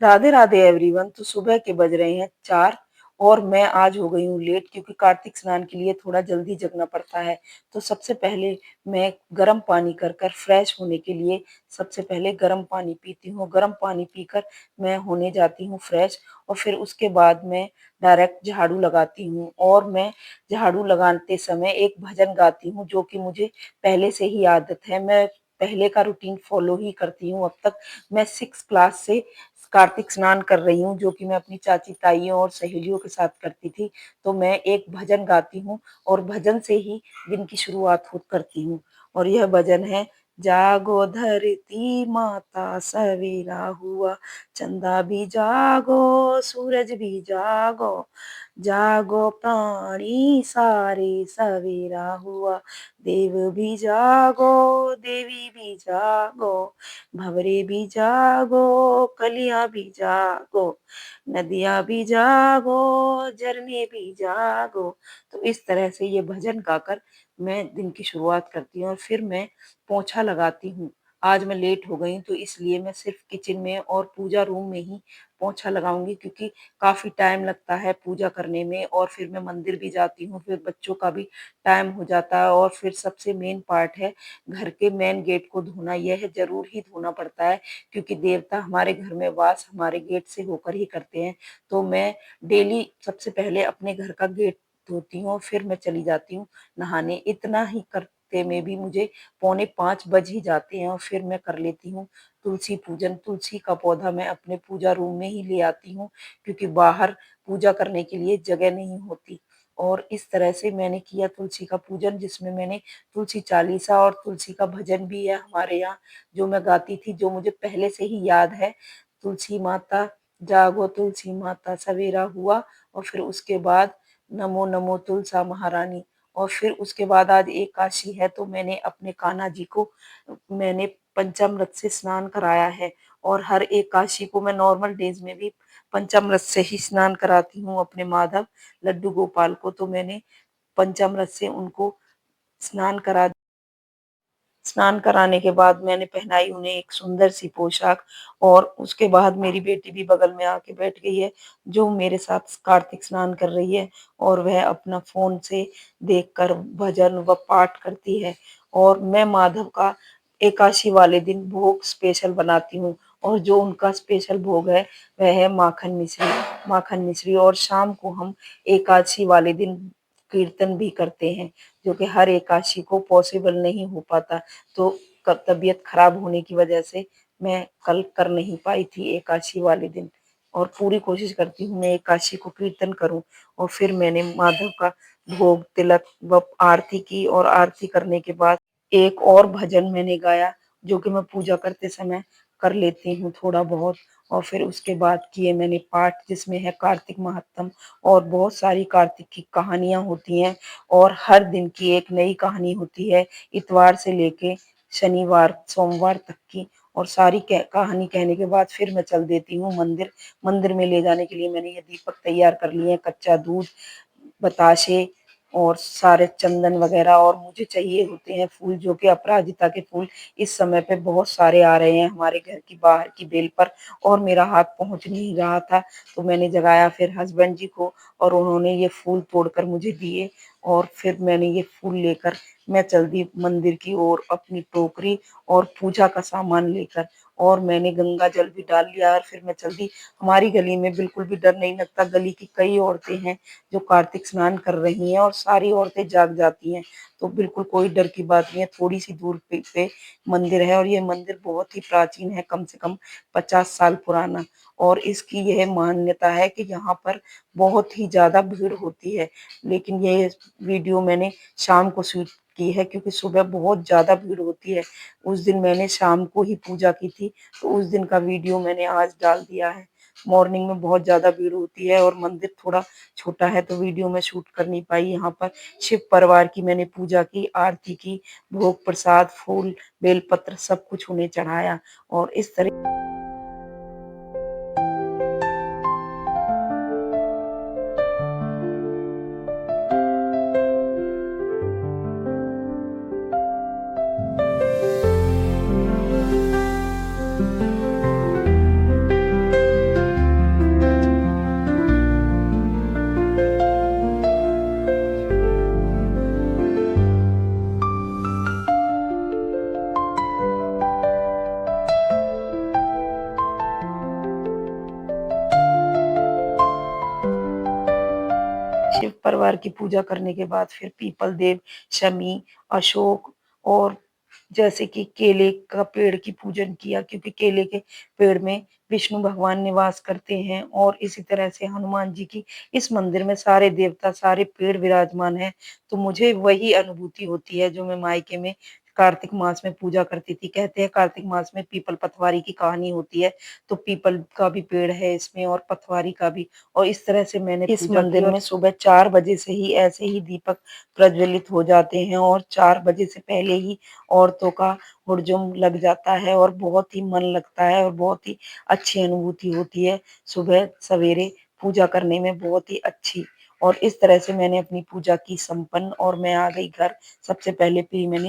Radhe Radhe everyone. तो सुबह के बज रहे हैं 4 और मैं आज हो गई हूँ लेट क्योंकि कार्तिक स्नान के लिए थोड़ा जल्दी जगना पड़ता है। तो सबसे पहले मैं गर्म पानी कर कर फ्रेश होने के लिए सबसे पहले गर्म पानी पीती हूँ। गर्म पानी पीकर मैं होने जाती हूँ फ्रेश और फिर उसके बाद मैं डायरेक्ट झाड़ू लगाती हूँ और मैं झाड़ू लगाते समय एक भजन गाती हूँ जो कि मुझे पहले से ही आदत है। मैं पहले का रूटीन फॉलो ही करती हूँ अब तक। मैं 6 क्लास से कार्तिक स्नान कर रही हूँ जो कि मैं अपनी चाची ताइयों और सहेलियों के साथ करती थी। तो मैं एक भजन गाती हूँ और भजन से ही दिन की शुरुआत हो करती हूँ और यह भजन है। जागो धरती माता सवेरा हुआ, चंदा भी जागो सूरज भी जागो, जागो प्राणी सारे सवेरा हुआ, देव भी जागो देवी भी जागो, भंवरे भी जागो कलियां भी जागो, नदियां भी जागो झरने भी जागो। तो इस तरह से ये भजन गाकर मैं दिन की शुरुआत करती हूँ और फिर मैं पोछा लगाती हूँ। आज मैं लेट हो गई तो इसलिए मैं सिर्फ किचन में और पूजा रूम में ही पोछा लगाऊंगी क्योंकि काफी टाइम लगता है पूजा करने में और फिर मैं मंदिर भी जाती हूँ, फिर बच्चों का भी टाइम हो जाता है और फिर सबसे मेन पार्ट है घर के मेन गेट को धोना। यह जरूर ही धोना पड़ता है क्योंकि देवता हमारे घर में वास हमारे गेट से होकर ही करते हैं। तो मैं डेली सबसे पहले अपने घर का गेट धोती हूँ और फिर मैं चली जाती हूँ नहाने। इतना ही करते में भी मुझे 4:45 बज ही जाते हैं और फिर मैं कर लेती हूँ तुलसी पूजन। तुलसी का पौधा मैं अपने पूजा रूम में ही ले आती हूँ क्योंकि बाहर पूजा करने के लिए जगह नहीं होती। और इस तरह से मैंने किया तुलसी का पूजन जिसमें मैंने तुलसी चालीसा और तुलसी का भजन भी है हमारे यहाँ जो मैं गाती थी, जो मुझे पहले से ही याद है। तुलसी माता जागो तुलसी माता सवेरा हुआ और फिर उसके बाद नमो नमो तुलसा महारानी। और फिर उसके बाद आज एकादशी है तो मैंने अपने कान्हा जी को मैंने पंचामृत से स्नान कराया है और हर एकादशी को मैं नॉर्मल डेज में भी पंचामृत से ही स्नान कराती हूँ अपने माधव लड्डू गोपाल को। तो मैंने पंचामृत से उनको स्नान करा स्नान कराने के बाद मैंने पहनाई उन्हें एक सुंदर सी पोशाक और उसके बाद मेरी बेटी भी बगल में आके बैठ गई है जो मेरे साथ कार्तिक स्नान कर रही है और वह अपना फोन से देखकर भजन व पाठ करती है। और मैं माधव का एकादशी वाले दिन भोग स्पेशल बनाती हूँ और जो उनका स्पेशल भोग है वह है माखन मिश्री। माखन मिश्री और शाम को हम एकादशी वाले दिन कीर्तन भी करते हैं जो कि हर एकादशी को पॉसिबल नहीं हो पाता। तो तबीयत खराब होने की वजह से मैं कल कर नहीं पाई थी एकादशी वाले दिन और पूरी कोशिश करती हूँ मैं एकादशी को कीर्तन करूं। और फिर मैंने माधव का भोग तिलक व आरती की और आरती करने के बाद एक और भजन मैंने गाया जो कि मैं पूजा करते समय कर लेती हूँ थोड़ा बहुत। और फिर उसके बाद किए मैंने पाठ जिसमें है कार्तिक महात्म और बहुत सारी कार्तिक की कहानियां होती हैं और हर दिन की एक नई कहानी होती है इतवार से लेके शनिवार सोमवार तक की। और सारी कहानी कहने के बाद फिर मैं चल देती हूँ मंदिर। मंदिर में ले जाने के लिए मैंने ये दीपक तैयार कर लिए हैं, कच्चा दूध बताशे और सारे चंदन वगैरह और मुझे चाहिए होते हैं फूल जो कि अपराजिता के फूल इस समय पे बहुत सारे आ रहे हैं हमारे घर की बाहर की बेल पर और मेरा हाथ पहुंच नहीं रहा था। तो मैंने जगाया फिर हस्बैंड जी को और उन्होंने ये फूल तोड़कर मुझे दिए और फिर मैंने ये फूल लेकर मैं चल दी मंदिर की ओर अपनी टोकरी और पूजा का सामान लेकर। और मैंने गंगा जल भी डाल लिया और फिर मैं चल दी। हमारी गली में बिल्कुल भी डर नहीं लगता। गली की कई औरतें हैं जो कार्तिक स्नान कर रही हैं और सारी औरतें जाग जाती हैं तो बिल्कुल कोई डर की बात नहीं है। थोड़ी सी दूर पे मंदिर है और ये मंदिर बहुत ही प्राचीन है, कम से कम 50 साल पुराना। और इसकी यह मान्यता है कि यहाँ पर बहुत ही ज्यादा भीड़ होती है। लेकिन ये वीडियो मैंने शाम को शूट की है क्योंकि सुबह बहुत ज्यादा भीड़ होती है। उस दिन मैंने शाम को ही पूजा की थी तो उस दिन का वीडियो मैंने आज डाल दिया है। मॉर्निंग में बहुत ज्यादा भीड़ होती है और मंदिर थोड़ा छोटा है तो वीडियो में शूट कर नहीं पाई। यहाँ पर शिव परिवार की मैंने पूजा की, आरती की, भोग प्रसाद फूल बेलपत्र सब कुछ उन्हें चढ़ाया और इस तरह बार की पूजा करने के बाद फिर पीपल देव, शमी, अशोक और जैसे कि केले का पेड़ की पूजन किया क्योंकि केले के पेड़ में विष्णु भगवान निवास करते हैं और इसी तरह से हनुमान जी की इस मंदिर में सारे देवता, सारे पेड़ विराजमान हैं। तो मुझे वही अनुभूति होती है जो मैं मायके में कार्तिक मास में पूजा करती थी। कहते हैं कार्तिक मास में पीपल पतवारी की कहानी होती है, तो पीपल का भी पेड़ है इसमें और पतवारी का भी और इस तरह से मैंने इस पूजा की मंदिर और में सुबह 4 बजे से ही ऐसे ही दीपक प्रज्वलित हो जाते हैं और 4 बजे से पहले ही औरतों का हुड़दुम लग जाता है और बहुत ही मन लगता है और बहुत ही अच्छी अनुभूति होती है सुबह सवेरे पूजा करने में बहुत ही अच्छी। और इस तरह से मैंने अपनी पूजा की संपन्न और मैं आ गई घर। सबसे पहले फिर मैंने